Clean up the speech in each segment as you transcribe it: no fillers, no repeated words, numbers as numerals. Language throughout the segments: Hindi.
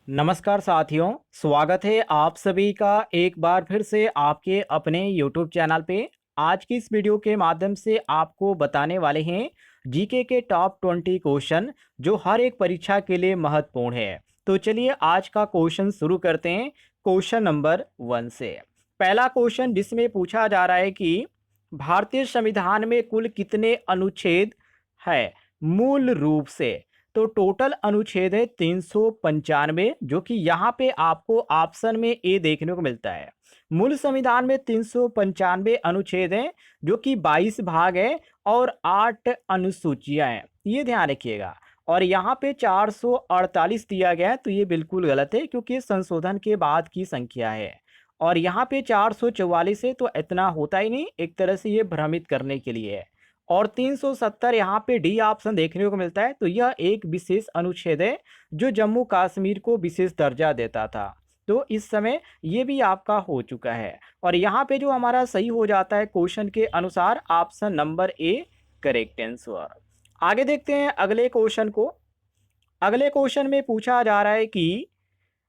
नमस्कार साथियों, स्वागत है आप सभी का एक बार फिर से आपके अपने YouTube चैनल पे। आज की इस वीडियो के माध्यम से आपको बताने वाले हैं जीके के टॉप 20 क्वेश्चन जो हर एक परीक्षा के लिए महत्वपूर्ण है। तो चलिए आज का क्वेश्चन शुरू करते हैं क्वेश्चन नंबर 1 से। पहला क्वेश्चन जिसमें पूछा जा रहा है कि भारतीय संविधान में कुल कितने अनुच्छेद है मूल रूप से। तो टोटल अनुच्छेद है 395, जो कि यहाँ पे आपको ऑप्शन में ए देखने को मिलता है। मूल संविधान में 395 अनुच्छेद हैं, जो कि 22 भाग है और 8 अनुसूचियां हैं, ये ध्यान रखिएगा। और यहाँ पे 448 दिया गया है, तो ये बिल्कुल गलत है क्योंकि संशोधन के बाद की संख्या है। और यहाँ पे 444 है, तो इतना होता ही नहीं, एक तरह से ये भ्रमित करने के लिए है। और 370 यहाँ पे डी ऑप्शन देखने को मिलता है, तो यह एक विशेष अनुच्छेद है जो जम्मू कश्मीर को विशेष दर्जा देता था। तो इस समय ये भी आपका हो चुका है। और यहाँ पे जो हमारा सही हो जाता है क्वेश्चन के अनुसार option number A correct answer. आगे देखते हैं अगले क्वेश्चन को। अगले क्वेश्चन में पूछा जा रहा है कि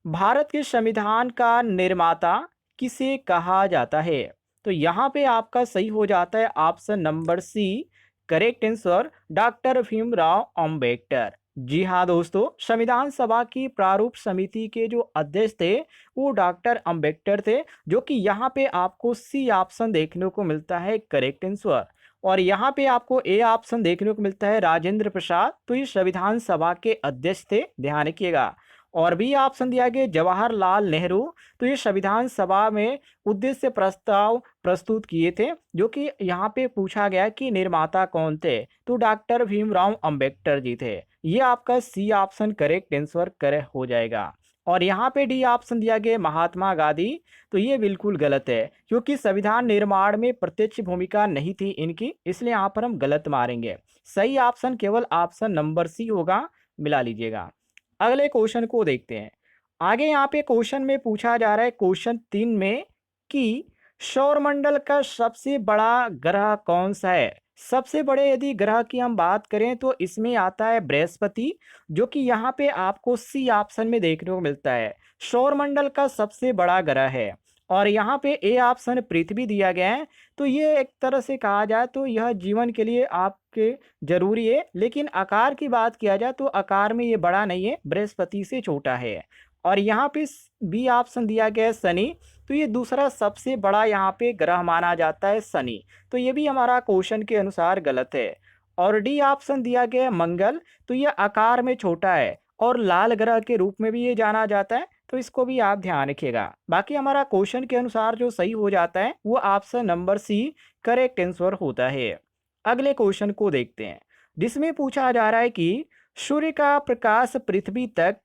भारत के संविधान का निर्माता किसे कहा जाता है। तो यहाँ पे आपका सही हो जाता है option number C correct answer, doctor Bhimrao Ambedkar. जी हाँ दोस्तों, संविधान सभा की प्रारूप समिति के जो अध्यक्ष थे वो डॉक्टर अंबेडकर थे, जो कि यहाँ पे आपको सी ऑप्शन देखने को मिलता है करेक्ट आंसर। और यहाँ पे आपको ए ऑप्शन देखने को मिलता है राजेंद्र प्रसाद, तो ये संविधान सभा के अध्यक्ष थे, ध्यान रखिएगा। और बी ऑप्शन दिया गया जवाहरलाल नेहरू, तो ये संविधान सभा में उद्देश्य प्रस्ताव प्रस्तुत किए थे, जो कि यहाँ पे पूछा गया कि निर्माता कौन थे, तो डॉक्टर भीमराव अंबेडकर जी थे। ये आपका C option correct answer correct हो जाएगा। और यहाँ पे डी ऑप्शन दिया गया महात्मा गांधी, तो ये बिल्कुल गलत है क्योंकि संविधान निर्माण में प्रत्यक्ष भूमिका नहीं थी इनकी, इसलिए यहाँ पर हम गलत मारेंगे। सही ऑप्शन केवल ऑप्शन नंबर सी होगा, मिला लीजिएगा। अगले क्वेश्चन को देखते हैं। आगे यहाँ पे क्वेश्चन में पूछा जा रहा है क्वेश्चन 3 में कि सौरमंडल का सबसे बड़ा ग्रह कौन सा है। सबसे बड़े यदि ग्रह की हम बात करें तो इसमें आता है बृहस्पति, जो कि यहाँ पे आपको सी ऑप्शन में देखने को मिलता है, सौरमंडल का सबसे बड़ा ग्रह है। और यहाँ पे ए ऑप्शन पृथ्वी दिया गया है, तो ये एक तरह से कहा जाए तो यह जीवन के लिए आपके जरूरी है, लेकिन आकार की बात किया जाए तो आकार में ये बड़ा नहीं है, बृहस्पति से छोटा है। और यहाँ पे बी ऑप्शन दिया गया है शनि, तो ये दूसरा सबसे बड़ा यहाँ पे ग्रह माना जाता है शनि, तो ये भी हमारा क्वेश्चन के अनुसार गलत है। और डी ऑप्शन दिया गया है मंगल, तो ये आकार में छोटा है और लाल ग्रह के रूप में भी ये जाना जाता है, तो इसको भी आप ध्यान रखिएगा। बाकी हमारा क्वेश्चन के अनुसार जो सही हो जाता है वो option number C correct answer होता है। अगले क्वेश्चन को देखते हैं, जिसमें पूछा जा रहा है कि सूर्य का प्रकाश पृथ्वी तक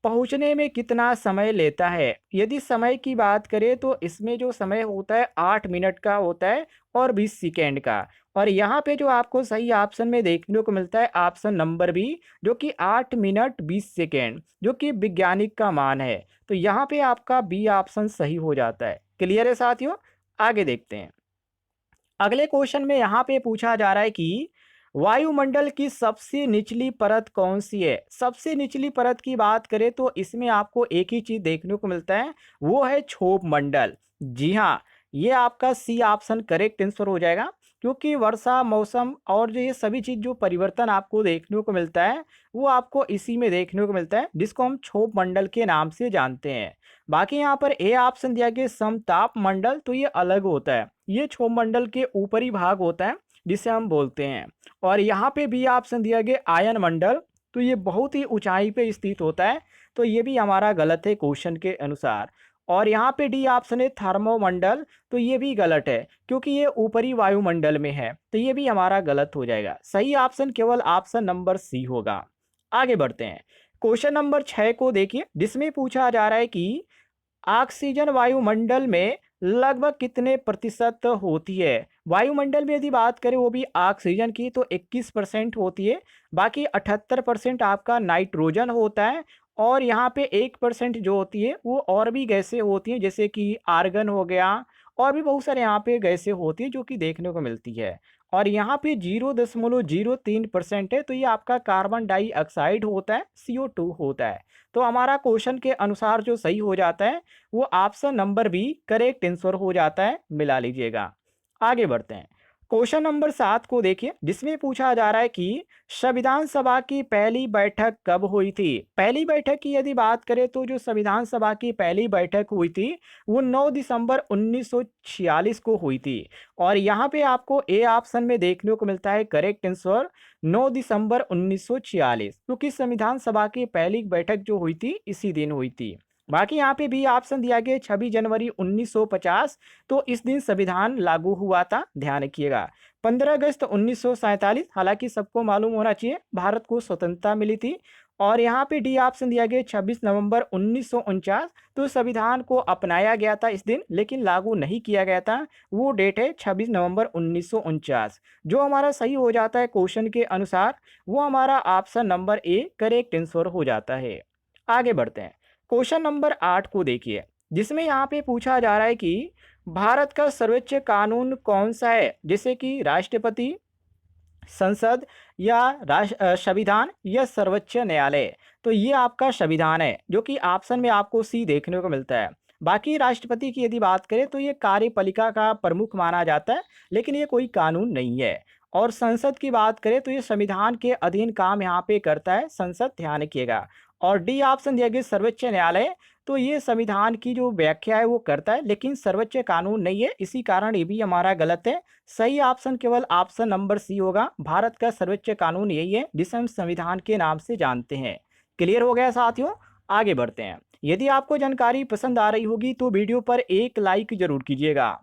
पहुंचने में कितना समय लेता है। यदि समय की बात करें तो इसमें जो समय होता है 8 मिनट का होता है और 20 सेकेंड का। और यहाँ पे जो आपको सही ऑप्शन में देखने को मिलता है ऑप्शन नंबर बी, जो कि 8 मिनट 20 सेकेंड, जो कि वैज्ञानिक का मान है। तो यहाँ पे आपका बी ऑप्शन सही हो जाता है। क्लियर है साथियों, आगे देखते हैं। अगले क्वेश्चन में यहाँ पे पूछा जा रहा है कि वायुमंडल की सबसे निचली परत कौन सी है। सबसे निचली परत की बात करें तो इसमें आपको एक ही चीज देखने को मिलता है, वो है क्षोभ मंडल। जी हाँ, ये आपका सी ऑप्शन करेक्ट आंसर हो जाएगा, क्योंकि वर्षा मौसम और जो ये सभी चीज जो परिवर्तन आपको देखने को मिलता है वो आपको इसी में देखने को मिलता है, जिसको हम क्षोभ मंडल के नाम से जानते हैं। बाकी यहाँ पर ए ऑप्शन दिया गया समताप मंडल, तो ये अलग होता है, ये क्षोभ मंडल के ऊपरी भाग होता है जिसे हम बोलते हैं। और यहाँ पे बी ऑप्शन दिया गया आयन मंडल, तो ये बहुत ही ऊंचाई पे स्थित होता है, तो ये भी हमारा गलत है क्वेश्चन के अनुसार। और यहाँ पे डी ऑप्शन है थर्मोमंडल, तो ये भी गलत है क्योंकि ये ऊपरी वायुमंडल में है, तो ये भी हमारा गलत हो जाएगा। सही ऑप्शन केवल ऑप्शन नंबर सी होगा। आगे बढ़ते हैं, क्वेश्चन नंबर 6 को देखिए, जिसमें पूछा जा रहा है कि ऑक्सीजन वायुमंडल में लगभग कितने प्रतिशत होती है। वायुमंडल में यदि बात करें वो भी ऑक्सीजन की, तो 21% होती है। बाकी 78% आपका नाइट्रोजन होता है। और यहाँ पे 1% जो होती है वो और भी गैसें होती हैं, जैसे कि आर्गन हो गया, और भी बहुत सारे यहाँ पे गैसें होती है जो कि देखने को मिलती है। और यहाँ पे 0.03% है, तो ये आपका कार्बन डाइऑक्साइड होता है, CO2 होता है। तो हमारा क्वेश्चन के अनुसार जो सही हो जाता है वो option number B correct answer हो जाता है, मिला लीजिएगा। आगे बढ़ते हैं, क्वेश्चन नंबर 7 को देखिए, जिसमें पूछा जा रहा है कि संविधान सभा की पहली बैठक कब हुई थी। पहली बैठक की यदि बात करें तो जो संविधान सभा की पहली बैठक हुई थी वो 9 दिसंबर 1946 को हुई थी। और यहाँ पे आपको ए ऑप्शन में देखने को मिलता है करेक्ट आंसर 9 दिसंबर 1946, क्योंकि संविधान सभा की पहली बैठक जो हुई थी इसी दिन हुई थी। बाकी यहाँ पे भी ऑप्शन दिया गया 26 जनवरी 1950, तो इस दिन संविधान लागू हुआ था, ध्यान रखिएगा। 15 अगस्त 1947, हालांकि सबको मालूम होना चाहिए भारत को स्वतंत्रता मिली थी। और यहाँ पे डी ऑप्शन दिया गया 26 नवंबर 1949, तो संविधान को अपनाया गया था इस दिन, लेकिन लागू नहीं किया गया था। वो डेट है 26 नवंबर 1949। जो हमारा सही हो जाता है क्वेश्चन के अनुसार वो हमारा option number A correct answer हो जाता है। आगे बढ़ते हैं, क्वेश्चन नंबर 8 को देखिए, जिसमें यहाँ पे पूछा जा रहा है कि भारत का सर्वोच्च कानून कौन सा है, जैसे कि राष्ट्रपति, संसद या संविधान या सर्वोच्च न्यायालय। तो ये आपका संविधान है, जो कि ऑप्शन में आपको सी देखने को मिलता है। बाकी राष्ट्रपति की यदि बात करें तो ये कार्यपालिका का प्रमुख माना जाता है, लेकिन ये कोई कानून नहीं है। और संसद की बात करें तो ये संविधान के अधीन काम यहाँ पे करता है संसद, ध्यान रखिएगा। और डी ऑप्शन दिया गया सर्वोच्च न्यायालय, तो ये संविधान की जो व्याख्या है वो करता है, लेकिन सर्वोच्च कानून नहीं है, इसी कारण ये भी हमारा गलत है। सही ऑप्शन केवल ऑप्शन नंबर सी होगा, भारत का सर्वोच्च कानून यही है जिसे हम संविधान के नाम से जानते हैं। क्लियर हो गया साथियों, आगे बढ़ते हैं। यदि आपको जानकारी पसंद आ रही होगी तो वीडियो पर एक लाइक जरूर कीजिएगा।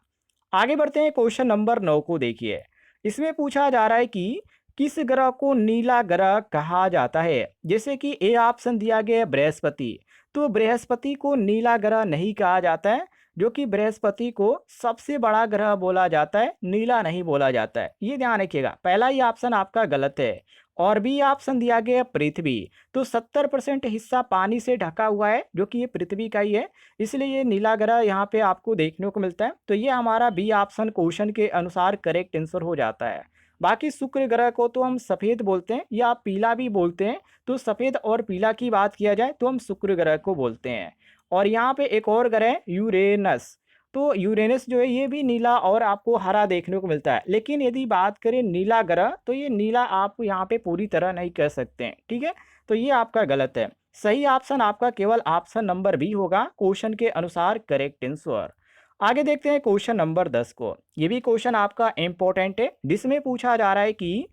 आगे बढ़ते हैं, क्वेश्चन नंबर 9 को देखिए, इसमें पूछा जा रहा है कि किस ग्रह को नीला ग्रह कहा जाता है। जैसे कि ए ऑप्शन दिया गया है बृहस्पति, तो बृहस्पति को नीला ग्रह नहीं कहा जाता है, जो कि बृहस्पति को सबसे बड़ा ग्रह बोला जाता है, नीला नहीं बोला जाता है, ये ध्यान रखिएगा। पहला ही ऑप्शन आपका गलत है। और बी ऑप्शन दिया गया पृथ्वी, तो 70% हिस्सा पानी से ढका हुआ है, जो कि ये पृथ्वी का ही है, इसलिए ये नीला ग्रह यहाँ पे आपको देखने को मिलता है। तो ये हमारा बी ऑप्शन क्वेश्चन के अनुसार करेक्ट आंसर हो जाता है। बाकी शुक्र ग्रह को तो हम सफ़ेद बोलते हैं या पीला भी बोलते हैं, तो सफ़ेद और पीला की बात किया जाए तो हम शुक्र ग्रह को बोलते हैं। और यहाँ पे एक और ग्रह है यूरेनस, तो यूरेनस जो है ये भी नीला और आपको हरा देखने को मिलता है, लेकिन यदि बात करें नीला ग्रह तो ये नीला आप यहाँ पे पूरी तरह नहीं कह सकते हैं, ठीक है। तो ये आपका गलत है, सही ऑप्शन आपका केवल ऑप्शन नंबर बी होगा क्वेश्चन के अनुसार करेक्ट आंसर। आगे देखते हैं क्वेश्चन नंबर 10 को, ये भी क्वेश्चन आपका इम्पोर्टेंट है, जिसमें पूछा जा रहा है कि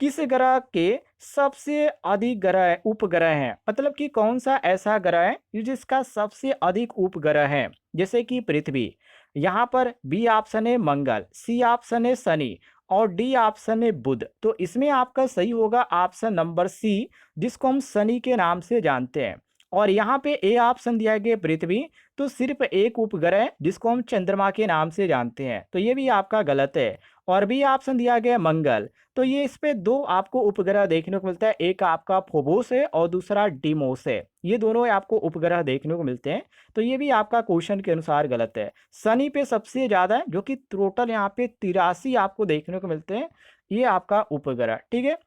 किस ग्रह के सबसे अधिक ग्रह उपग्रह हैं, मतलब कि कौन सा ऐसा ग्रह है जिसका सबसे अधिक उपग्रह है। जैसे कि पृथ्वी, यहाँ पर बी ऑप्शन है मंगल, सी ऑप्शन है शनि और डी ऑप्शन है बुध। तो इसमें आपका सही होगा ऑप्शन नंबर सी, जिसको हम शनि के नाम से जानते हैं। और यहाँ पे ए ऑप्शन दिया गया पृथ्वी, तो सिर्फ एक उपग्रह है जिसको हम चंद्रमा के नाम से जानते हैं, तो ये भी आपका गलत है। और बी ऑप्शन दिया गया मंगल, तो ये इस पे दो आपको उपग्रह देखने को मिलता है, एक आपका फोबोस है और दूसरा डिमोस है, ये दोनों आपको उपग्रह देखने को मिलते हैं। तो ये भी आपका क्वेश्चन के अनुसार गलत है। शनि पे सबसे ज्यादा है, जो कि टोटल यहाँ पे 83 आपको देखने को मिलते हैं, ये आपका उपग्रह, ठीक है।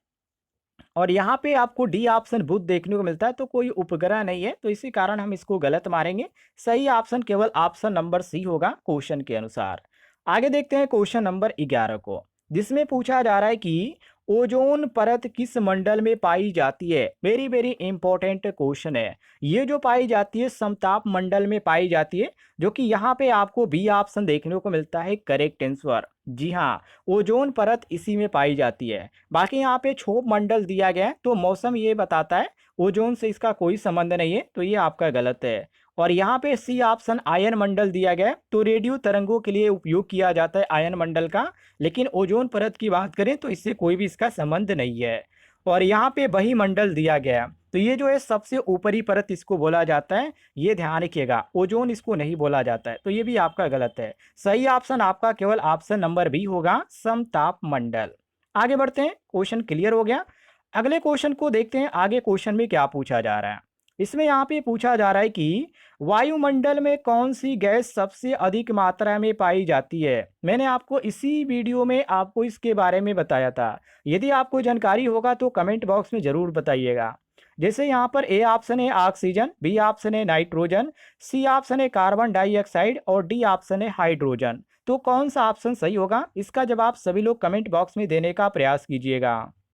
और यहाँ पे आपको डी ऑप्शन बुध देखने को मिलता है, तो कोई उपग्रह नहीं है, तो इसी कारण हम इसको गलत मारेंगे। सही ऑप्शन केवल ऑप्शन नंबर सी होगा क्वेश्चन के अनुसार। आगे देखते हैं क्वेश्चन नंबर 11 को, जिसमें पूछा जा रहा है कि ओजोन परत किस मंडल में पाई जाती है। वेरी वेरी इंपॉर्टेंट क्वेश्चन है। ये जो पाई जाती है समताप मंडल में पाई जाती है, जो कि यहाँ पे आपको बी ऑप्शन देखने को मिलता है करेक्ट आंसर। जी हाँ, ओजोन परत इसी में पाई जाती है। बाकी यहाँ पे क्षोभ मंडल दिया गया है, तो मौसम ये बताता है, ओजोन से इसका कोई संबंध नहीं है, तो ये आपका गलत है। और यहाँ पे सी ऑप्शन आयन मंडल दिया गया है, तो रेडियो तरंगों के लिए उपयोग किया जाता है आयन मंडल का, लेकिन ओजोन परत की बात करें तो इससे कोई भी इसका संबंध नहीं है। और यहाँ पे वही मंडल दिया गया है, तो ये जो है सबसे ऊपरी परत इसको बोला जाता है, ये ध्यान रखिएगा, ओजोन इसको नहीं बोला जाता है, तो ये भी आपका गलत है। सही ऑप्शन आपका केवल ऑप्शन नंबर बी होगा, समताप मंडल। आगे बढ़ते हैं, क्वेश्चन क्लियर हो गया। अगले क्वेश्चन को देखते हैं, आगे क्वेश्चन में क्या पूछा जा रहा है। इसमें यहाँ पे पूछा जा रहा है कि वायुमंडल में कौन सी गैस सबसे अधिक मात्रा में पाई जाती है। मैंने आपको इसी वीडियो में आपको इसके बारे में बताया था। यदि आपको जानकारी होगा तो कमेंट बॉक्स में ज़रूर बताइएगा। जैसे यहाँ पर ए ऑप्शन है ऑक्सीजन, बी ऑप्शन है नाइट्रोजन, सी ऑप्शन है कार्बन डाइऑक्साइड और डी ऑप्शन है हाइड्रोजन। तो कौन सा ऑप्शन सही होगा, इसका जवाब सभी लोग कमेंट बॉक्स में देने का प्रयास कीजिएगा।